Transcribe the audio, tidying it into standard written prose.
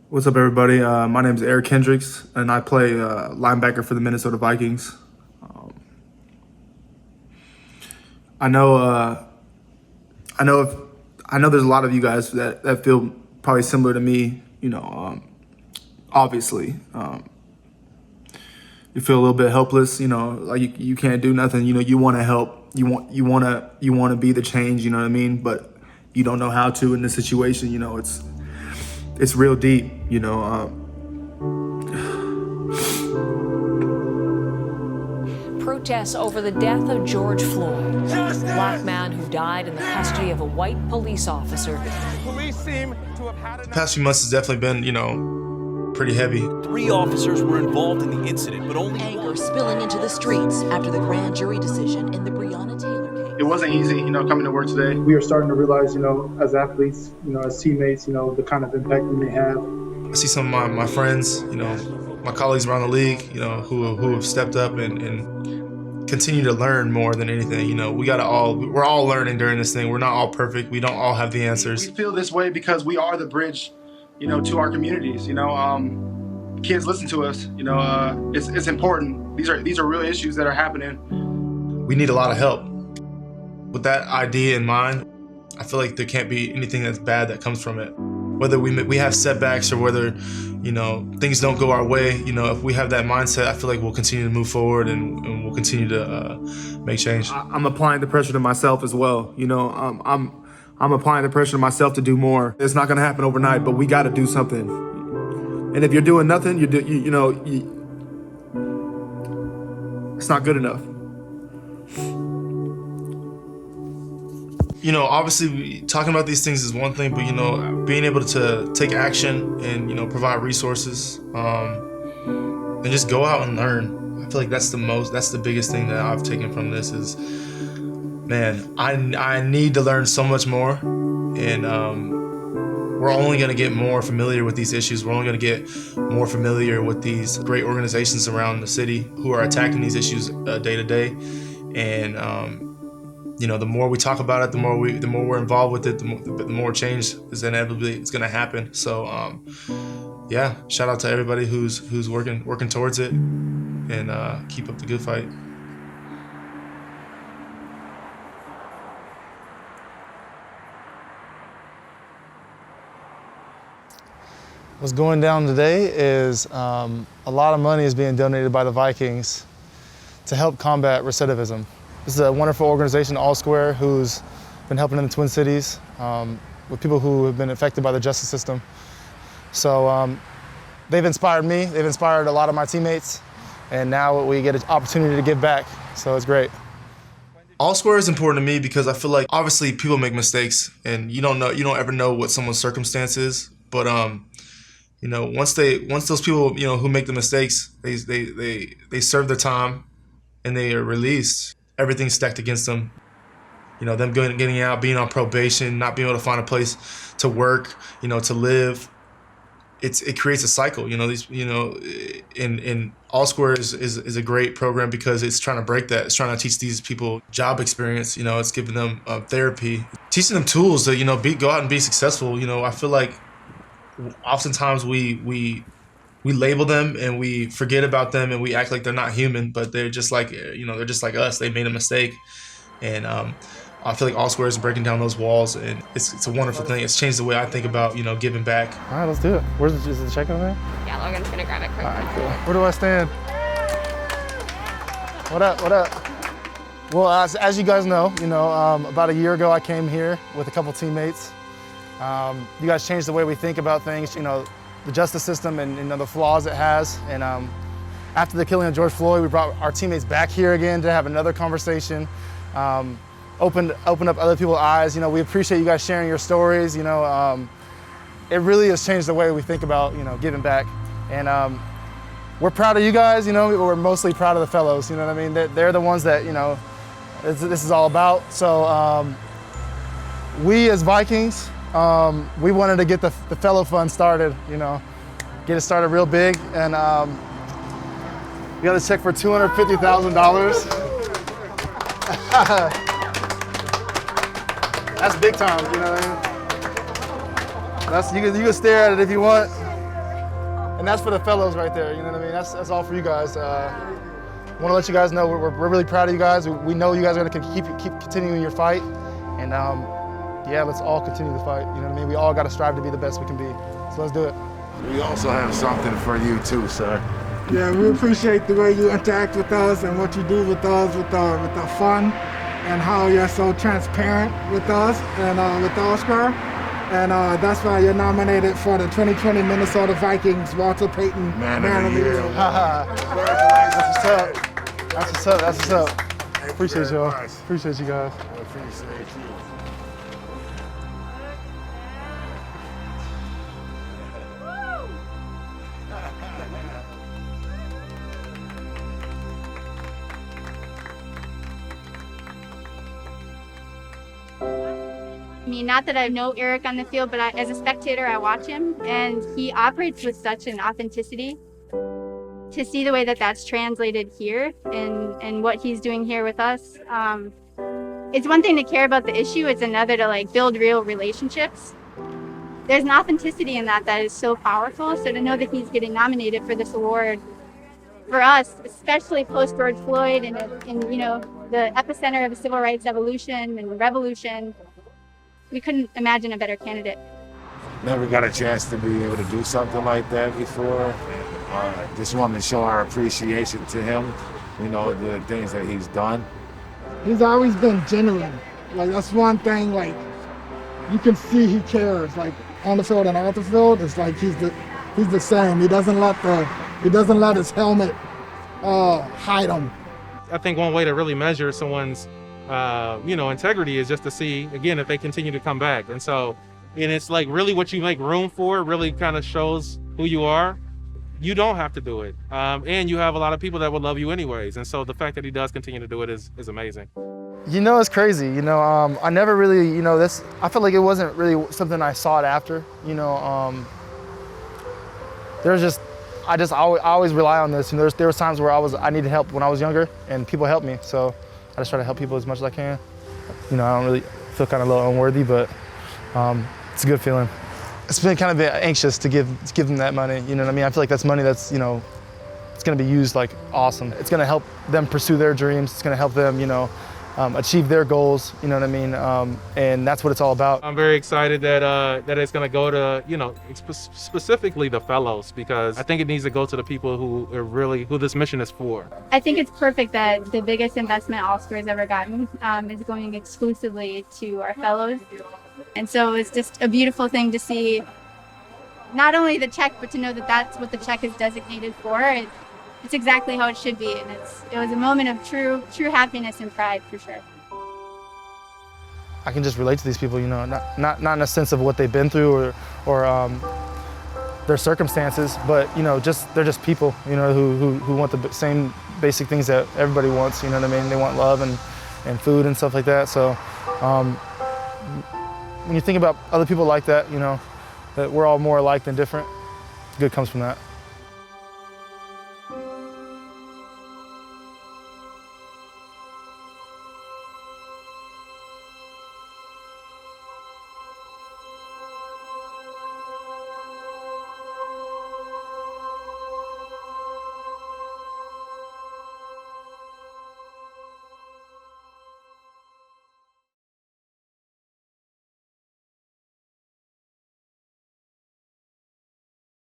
What's up, everybody? My name is Kendricks, and I play linebacker for the Minnesota Vikings. I know, I know, if, I know. There's a lot of you guys that feel probably similar to me. Obviously, you feel a little bit helpless. Like you can't do nothing. You want to help. You want to be the change. You know what I mean? But you don't know how to in this situation. It's real deep. Protests over the death of George Floyd, a black man who died in the custody of a white police officer. Police seem to have had The past few months has definitely been, pretty heavy. 3 officers were involved in the incident, but only anger spilling into the streets after the grand jury decision in the Breonna Taylor case. It wasn't easy, coming to work today. We are starting to realize, as athletes, as teammates, the kind of impact we may have. I see some of my friends, my colleagues around the league, who have stepped up and continue to learn more than anything. We're all learning during this thing. We're not all perfect. We don't all have the answers. We feel this way because we are the bridge, to our communities. Kids listen to us. It's important. These are real issues that are happening. We need a lot of help. With that idea in mind, I feel like there can't be anything that's bad that comes from it. Whether we have setbacks or whether, things don't go our way, if we have that mindset, I feel like we'll continue to move forward and we'll continue to make change. I'm applying the pressure to myself as well. I'm applying the pressure to myself to do more. It's not going to happen overnight, but we got to do something. And if you're doing nothing, it's not good enough. Obviously talking about these things is one thing, but being able to take action and provide resources and just go out and learn. I feel like that's the biggest thing that I've taken from this is, man, I need to learn so much more, and we're only going to get more familiar with these issues. We're only going to get more familiar with these great organizations around the city who are attacking these issues day to day, and the more we talk about it, the more we're involved with it, the more change is inevitably going to happen. So, shout out to everybody who's working towards it, and keep up the good fight. What's going down today is a lot of money is being donated by the Vikings to help combat recidivism. This is a wonderful organization, All Square, who's been helping in the Twin Cities with people who have been affected by the justice system. So they've inspired me, they've inspired a lot of my teammates, and now we get an opportunity to give back, so it's great. All Square is important to me because I feel like obviously people make mistakes, and you don't ever know what someone's circumstance is, but once those people who make the mistakes, they serve their time and they are released, everything's stacked against them. Them getting out, being on probation, not being able to find a place to work, to live. It creates a cycle. In All Square is a great program because it's trying to break that. It's trying to teach these people job experience. It's giving them therapy, teaching them tools to go out and be successful. I feel like oftentimes we label them and we forget about them and we act like they're not human, but they're just like they're just like us. They made a mistake, and I feel like All Square is breaking down those walls, and it's a wonderful thing. It's changed the way I think about giving back. All right, let's do it. Is the check on there? Yeah, Logan's gonna grab it quick. All right, cool. Where do I stand? What up? Well, as you guys know, about a year ago I came here with a couple teammates. You guys changed the way we think about things, the justice system and the flaws it has. And after the killing of George Floyd, we brought our teammates back here again to have another conversation, open up other people's eyes. We appreciate you guys sharing your stories. It really has changed the way we think about giving back. And we're proud of you guys. We're mostly proud of the fellows. You know what I mean? They're the ones that this is all about. So we as Vikings, we wanted to get the fellow fund started, get it started real big, and we got a check for $250,000. That's big time, you know what I mean? You can stare at it if you want. And that's for the fellows right there, you know what I mean? That's all for you guys. Want to let you guys know we're really proud of you guys. We know you guys are going to keep continuing your fight. And yeah, let's all continue the fight, you know what I mean? We all got to strive to be the best we can be. So let's do it. We also have something for you too, sir. Yeah, we appreciate the way you interact with us and what you do with us, with the fun, and how you're so transparent with us and with Oscar. And that's why you're nominated for the 2020 Minnesota Vikings Walter Payton Man of the Year. That's what's up. That's what's up. That's what's up. Appreciate y'all. Appreciate you guys. I appreciate you. I mean, not that I know Eric on the field, but as a spectator, I watch him, and he operates with such an authenticity. To see the way that that's translated here and what he's doing here with us, it's one thing to care about the issue, it's another to like build real relationships. There's an authenticity in that is so powerful, so to know that he's getting nominated for this award, for us, especially post George Floyd and you know, the epicenter of the civil rights evolution and revolution, we couldn't imagine a better candidate. Never got a chance to be able to do something like that before. Just wanted to show our appreciation to him, you know, the things that he's done. He's always been genuine. Like, that's one thing, like, you can see he cares. Like, on the field and off the field, it's like he's the same. He doesn't let his helmet hide him. I think one way to really measure someone's you know, integrity is just to see, again, if they continue to come back. And so, and it's like really what you make room for really kind of shows who you are. You don't have to do it. And you have a lot of people that will love you anyways. And so the fact that he does continue to do it is amazing. You know, it's crazy. You know, I never really, you know, I feel like it wasn't really something I sought after. You know, I always rely on this. And there was times where I needed help when I was younger, and people helped me. So I just try to help people as much as I can. You know, I don't really feel kind of a little unworthy, but it's a good feeling. It's been kind of anxious to give them that money. You know what I mean? I feel like that's money that's, you know, it's going to be used like awesome. It's going to help them pursue their dreams. It's going to help them, you know, achieve their goals. You know what I mean? And that's what it's all about. I'm very excited that it's going to go to, you know, specifically the fellows, because I think it needs to go to the people who this mission is for. I think it's perfect that the biggest investment Oscar's ever gotten is going exclusively to our fellows. And so it's just a beautiful thing to see not only the check, but to know that that's what the check is designated for. It's exactly how it should be, and it was a moment of true happiness and pride for sure. I can just relate to these people, you know, not in a sense of what they've been through or their circumstances, but you know, they're just people, you know, who want the same basic things that everybody wants. You know what I mean? They want love and food and stuff like that. So. When you think about other people like that, you know, that we're all more alike than different, good comes from that.